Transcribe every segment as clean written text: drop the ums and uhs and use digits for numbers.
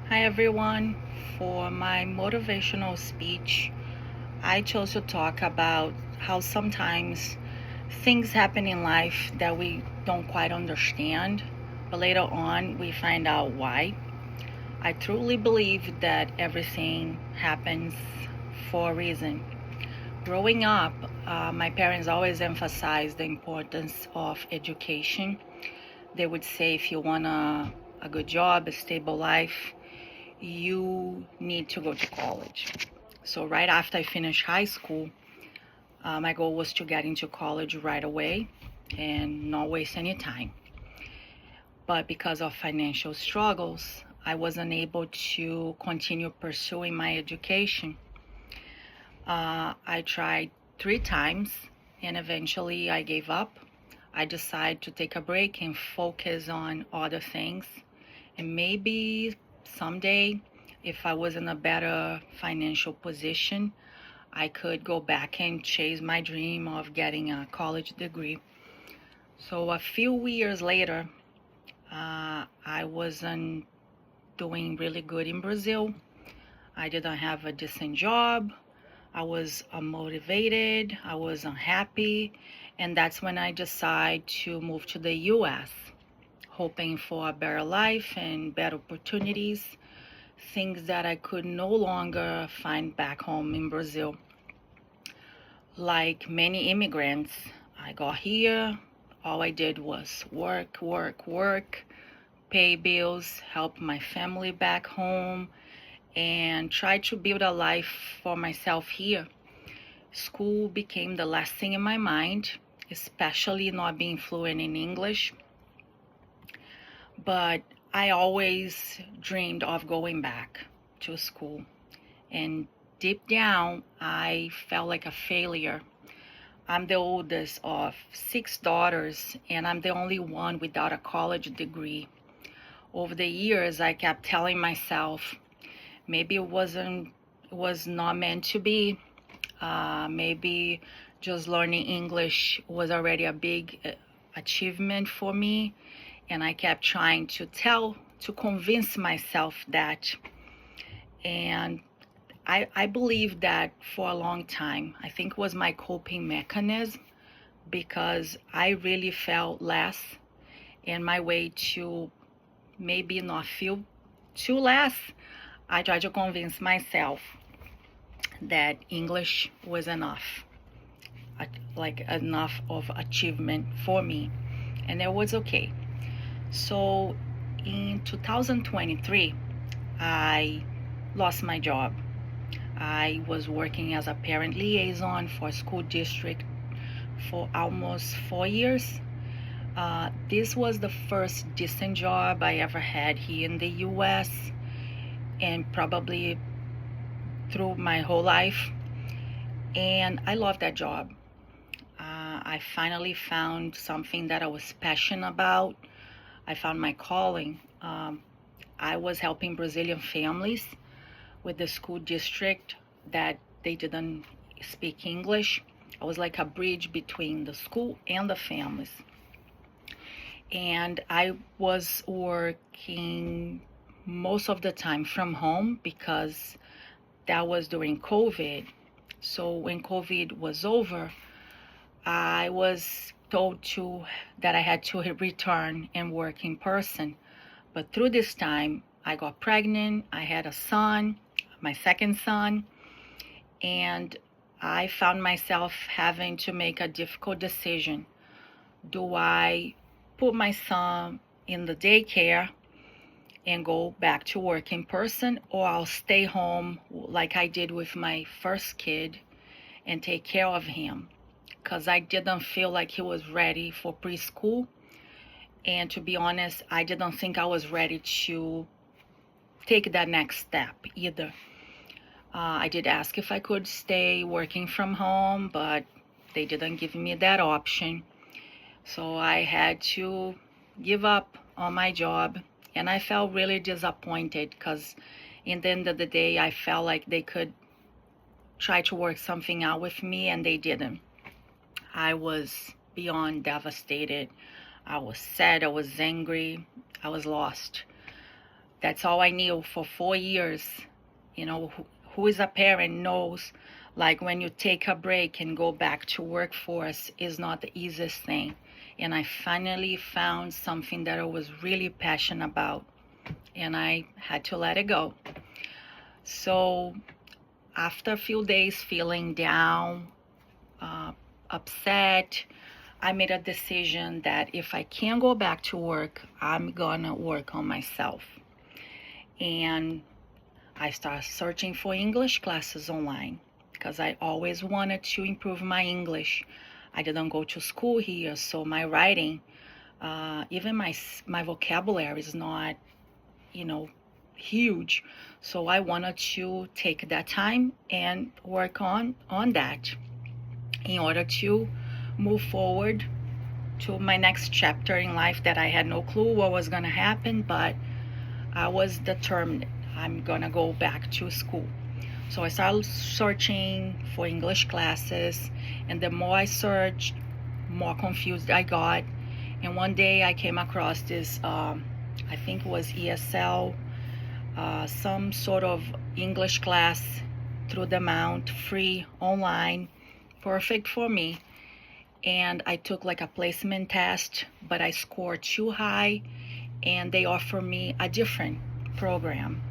Hi everyone. For my motivational speech, I chose to talk about how sometimes things happen in life that we don't quite understand, but later on we find out why. I truly believe that everything happens for a reason. Growing up, my parents always emphasized the importance of education. They would say if you want a good job, a stable life, you need to go to college. So, right after I finished high school, my goal was to get into college right away and not waste any time. But because of financial struggles, I wasn't able to continue pursuing my education. I tried 3 times and eventually I gave up. I decided to take a break and focus on other things. And maybe someday, if I was in a better financial position, I could go back and chase my dream of getting a college degree. So a few years later, I wasn't doing really good in Brazil. I didn't have a decent job. I was unmotivated. I was unhappy. And that's when I decided to move to the US, hoping for a better life and better opportunities, things that I could no longer find back home in Brazil. Like many immigrants, I got here. All I did was work, work, work, pay bills, help my family back home, and try to build a life for myself here. School became the last thing in my mind, especially not being fluent in English. But I always dreamed of going back to school. And deep down, I felt like a failure. I'm the oldest of 6 daughters, and I'm the only one without a college degree. Over the years, I kept telling myself maybe it was not meant to be. Maybe just learning English was already a big achievement for me, and I kept trying to convince myself that. And I believe that for a long time. I think it was my coping mechanism because I really felt less, and my way to maybe not feel too less, I tried to convince myself that English was enough, like enough of achievement for me, and it was okay. So in 2023, I lost my job. I was working as a parent liaison for a school district for almost 4 years. This was the first decent job I ever had here in the US and probably through my whole life. And I loved that job. I finally found something that I was passionate about. I found my calling. I was helping Brazilian families with the school district that they didn't speak English. I was like a bridge between the school and the families. And I was working most of the time from home because that was during COVID. So when COVID was over, I was told that I had to return and work in person. But through this time, I got pregnant. I had a son, my second son, and I found myself having to make a difficult decision. Do I put my son in the daycare and go back to work in person, or I'll stay home like I did with my first kid and take care of him? Because I didn't feel like he was ready for preschool. And to be honest, I didn't think I was ready to take that next step either. I did ask if I could stay working from home, but they didn't give me that option. So I had to give up on my job. And I felt really disappointed because in the end of the day, I felt like they could try to work something out with me and they didn't. I was beyond devastated. I was sad. I was angry. I was lost. That's all I knew for 4 years. Who is a parent knows, like, when you take a break and go back to workforce is not the easiest thing. And I finally found something that I was really passionate about, and I had to let it go. So after a few days feeling down, upset, I made a decision that if I can't go back to work, I'm gonna work on myself. And I started searching for English classes online because I always wanted to improve my English. I didn't go to school here, so my writing, even my vocabulary is not, huge. So I wanted to take that time and work on that in order to move forward to my next chapter in life that I had no clue what was going to happen, but I was determined I'm going to go back to school. So I started searching for English classes, and the more I searched, more confused I got. And one day I came across this, I think it was ESL, some sort of English class through the Mount, free, online, perfect for me. And I took like a placement test, but I scored too high, and they offered me a different program.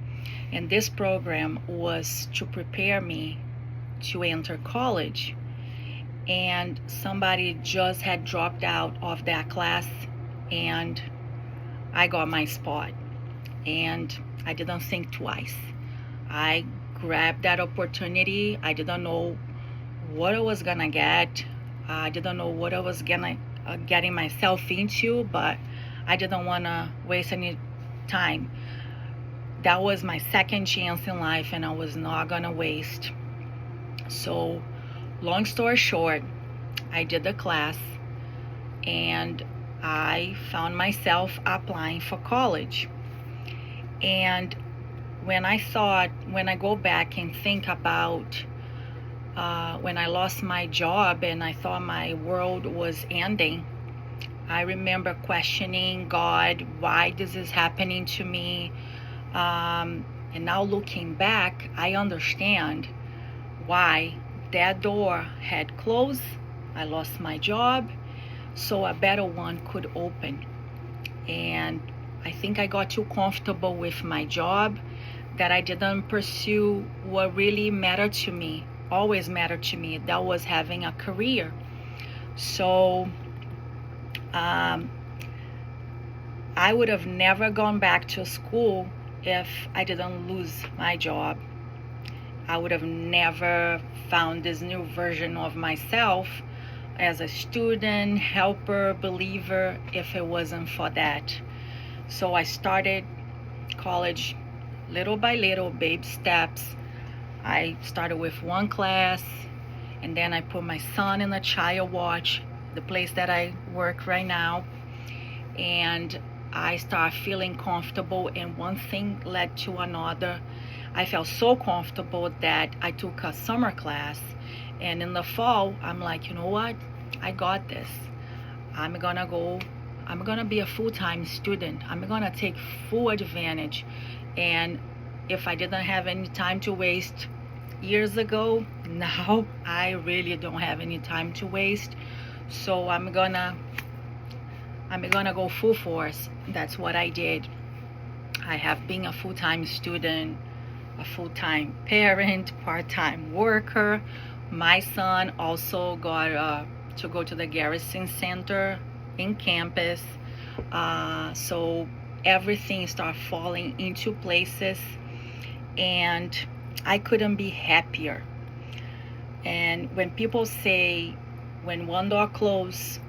And this program was to prepare me to enter college. And somebody just had dropped out of that class, and I got my spot. And I didn't think twice. I grabbed that opportunity. I didn't know what I was gonna get. I didn't know what I was getting myself into, but I didn't want to waste any time. That was my second chance in life, and I was not gonna waste. So, long story short, I did the class, and I found myself applying for college. And when I go back and think about when I lost my job and I thought my world was ending, I remember questioning God, why this is happening to me. And now looking back, I understand why that door had closed. I lost my job, so a better one could open. And I think I got too comfortable with my job that I didn't pursue what really mattered to me, always mattered to me, that was having a career. So I would have never gone back to school if I didn't lose my job. I would have never found this new version of myself as a student, helper, believer, if it wasn't for that. So I started college little by little, baby steps. I started with one class, and then I put my son in a child watch, the place that I work right now, and I started feeling comfortable, and one thing led to another. I felt so comfortable that I took a summer class, and in the fall, I'm like, you know what? I got this. I'm gonna be a full-time student. I'm gonna take full advantage. And if I didn't have any time to waste years ago, now I really don't have any time to waste. So I'm gonna go full force. That's what I did. I have been a full-time student, a full-time parent, part-time worker. My son also got to go to the Garrison Center in campus. So everything started falling into places, and I couldn't be happier. And when people say, when one door closes,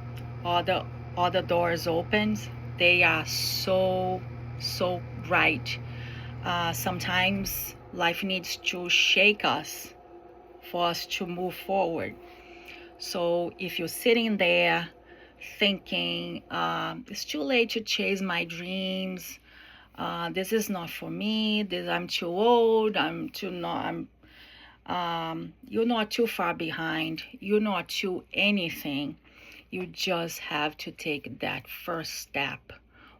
other doors opens, they are so right. Sometimes life needs to shake us for us to move forward. So if you're sitting there thinking, it's too late to chase my dreams, this is not for me, I'm too old, you're not too far behind, you're not too anything. You just have to take that first step.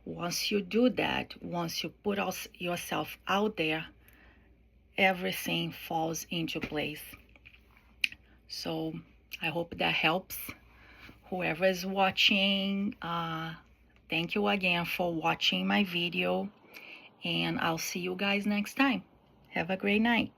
Once you do that, once you put yourself out there, everything falls into place. So I hope that helps. Whoever is watching, thank you again for watching my video, and I'll see you guys next time. Have a great night.